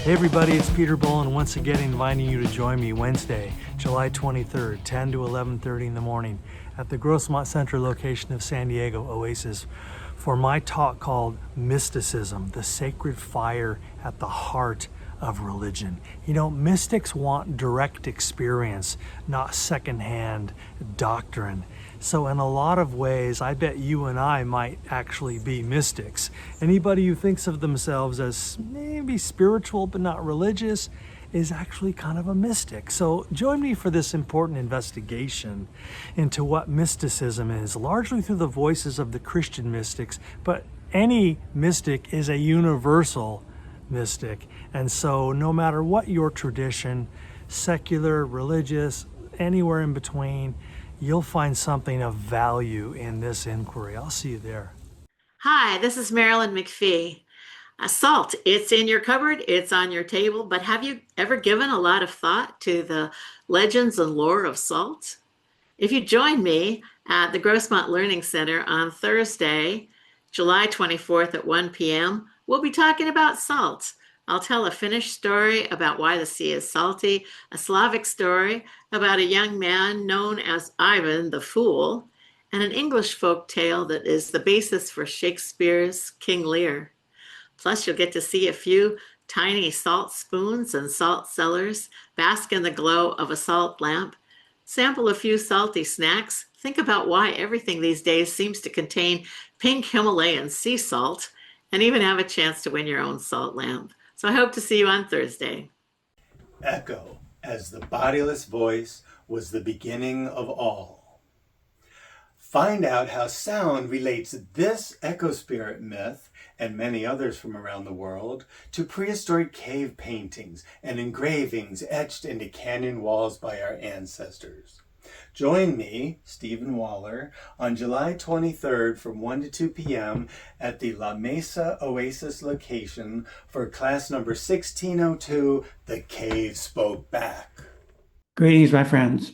Hey everybody, it's Peter Boland once again inviting you to join me Wednesday, July 23rd, 10 to 11:30 in the morning at the Grossmont Center location of San Diego, Oasis, for my talk called Mysticism, the Sacred Fire at the Heart of Religion. You know, mystics want direct experience, not secondhand doctrine. So in a lot of ways, I bet you and I might actually be mystics. Anybody who thinks of themselves as maybe spiritual but not religious is actually kind of a mystic. So join me for this important investigation into what mysticism is, largely through the voices of the Christian mystics, but any mystic is a universal mystic. And so no matter what your tradition, secular, religious, anywhere in between, you'll find something of value in this inquiry. I'll see you there. Hi, this is Marilyn McPhee. Salt, it's in your cupboard, it's on your table, but have you ever given a lot of thought to the legends and lore of salt? If you join me at the Grossmont Learning Center on Thursday, July 24th at 1 p.m., we'll be talking about salt. I'll tell a Finnish story about why the sea is salty, a Slavic story about a young man known as Ivan the Fool, and an English folk tale that is the basis for Shakespeare's King Lear. Plus, you'll get to see a few tiny salt spoons and salt cellars, bask in the glow of a salt lamp, sample a few salty snacks, think about why everything these days seems to contain pink Himalayan sea salt, and even have a chance to win your own salt lamp. So I hope to see you on Thursday. Echo, as the bodiless voice, was the beginning of all. Find out how sound relates this echo spirit myth and many others from around the world to prehistoric cave paintings and engravings etched into canyon walls by our ancestors. Join me, Stephen Waller, on July 23rd from 1 to 2 p.m. at the La Mesa Oasis location for class number 1602, The Cave Spoke Back. Greetings, my friends.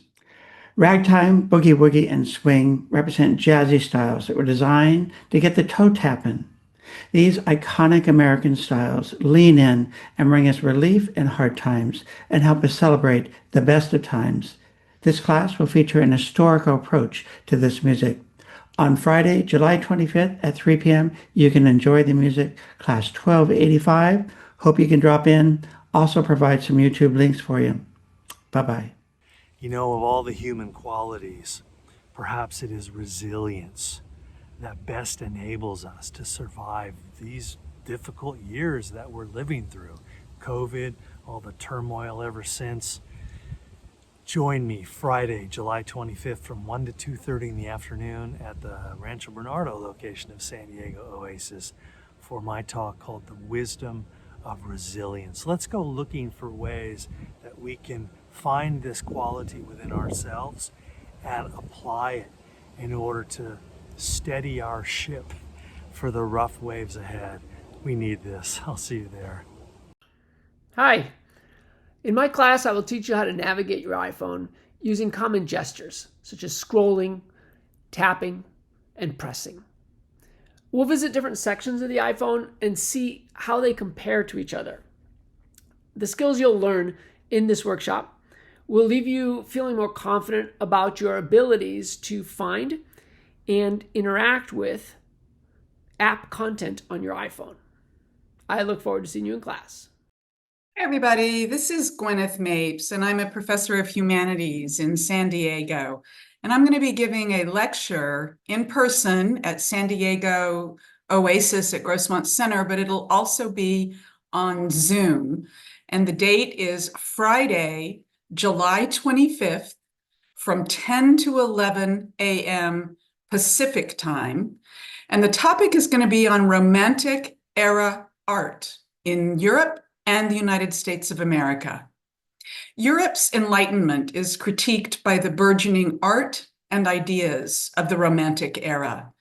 Ragtime, boogie-woogie, and swing represent jazzy styles that were designed to get the toe tapping. These iconic American styles lean in and bring us relief in hard times and help us celebrate the best of times. This class will feature an historical approach to this music. On Friday, July 25th at 3 p.m., you can enjoy the music, class 1285. Hope you can drop in. Also provide some YouTube links for you. Bye-bye. You know, of all the human qualities, perhaps it is resilience that best enables us to survive these difficult years that we're living through. COVID, all the turmoil ever since. Join me Friday, July 25th from 1 to 2:30 in the afternoon at the Rancho Bernardo location of San Diego Oasis for my talk called The Wisdom of Resilience. Let's go looking for ways that we can find this quality within ourselves and apply it in order to steady our ship for the rough waves ahead. We need this. I'll see you there. Hi. In my class, I will teach you how to navigate your iPhone using common gestures, such as scrolling, tapping, and pressing. We'll visit different sections of the iPhone and see how they compare to each other. The skills you'll learn in this workshop will leave you feeling more confident about your abilities to find and interact with app content on your iPhone. I look forward to seeing you in class. Hey everybody, this is Gwyneth Mapes, and I'm a professor of humanities in San Diego. And I'm going to be giving a lecture in person at San Diego Oasis at Grossmont Center, but it'll also be on Zoom. And the date is Friday, July 25th from 10 to 11 a.m. Pacific time. And the topic is going to be on Romantic era art in Europe and the United States of America. Europe's Enlightenment is critiqued by the burgeoning art and ideas of the Romantic era.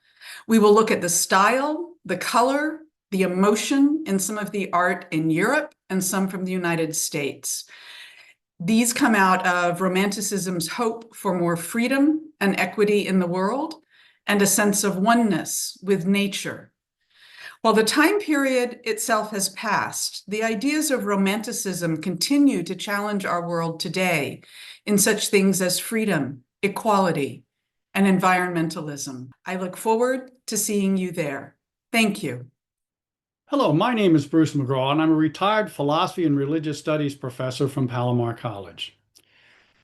We will look at the style, the color, the emotion in some of the art in Europe and some from the United States. These come out of Romanticism's hope for more freedom and equity in the world and a sense of oneness with nature. While the time period itself has passed, the ideas of Romanticism continue to challenge our world today in such things as freedom, equality, and environmentalism. I look forward to seeing you there. Thank you. Hello, my name is Bruce McGraw, and I'm a retired philosophy and religious studies professor from Palomar College.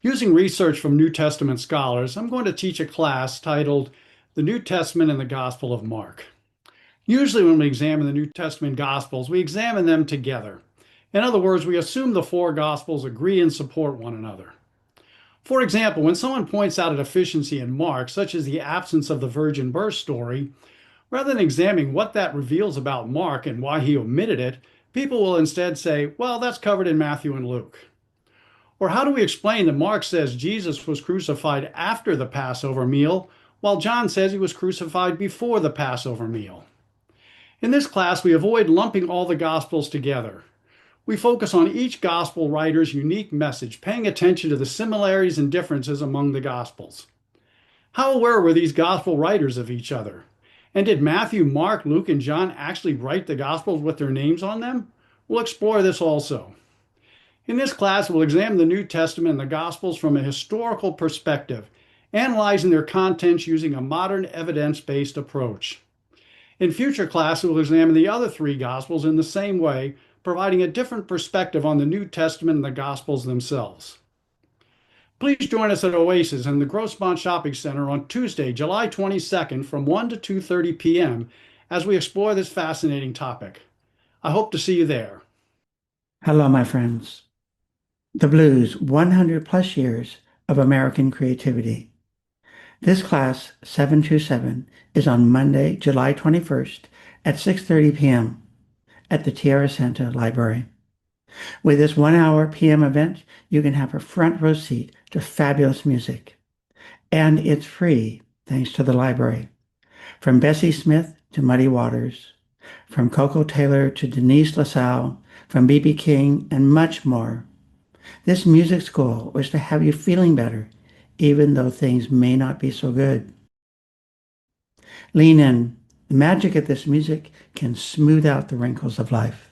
Using research from New Testament scholars, I'm going to teach a class titled The New Testament and the Gospel of Mark. Usually when we examine the New Testament Gospels, we examine them together. In other words, we assume the four Gospels agree and support one another. For example, when someone points out a deficiency in Mark, such as the absence of the virgin birth story, rather than examining what that reveals about Mark and why he omitted it, people will instead say, well, that's covered in Matthew and Luke. Or how do we explain that Mark says Jesus was crucified after the Passover meal, while John says he was crucified before the Passover meal? In this class, we avoid lumping all the Gospels together. We focus on each Gospel writer's unique message, paying attention to the similarities and differences among the Gospels. How aware were these Gospel writers of each other? And did Matthew, Mark, Luke, and John actually write the Gospels with their names on them? We'll explore this also. In this class, we'll examine the New Testament and the Gospels from a historical perspective, analyzing their contents using a modern evidence-based approach. In future classes, we'll examine the other three Gospels in the same way, providing a different perspective on the New Testament and the Gospels themselves. Please join us at Oasis in the Grossmont Shopping Center on Tuesday, July 22nd from 1 to 2:30 p.m. as we explore this fascinating topic. I hope to see you there. Hello, my friends. The Blues, 100 plus years of American creativity. This class, 727, is on Monday, July 21st at 6:30 p.m. at the Tierra Santa Library. With this 1 hour p.m. event, you can have a front row seat to fabulous music. And it's free, thanks to the library. From Bessie Smith to Muddy Waters, from Coco Taylor to Denise LaSalle, from B.B. King, and much more. This music school was to have you feeling better, even though things may not be so good. Lean in. The magic of this music can smooth out the wrinkles of life.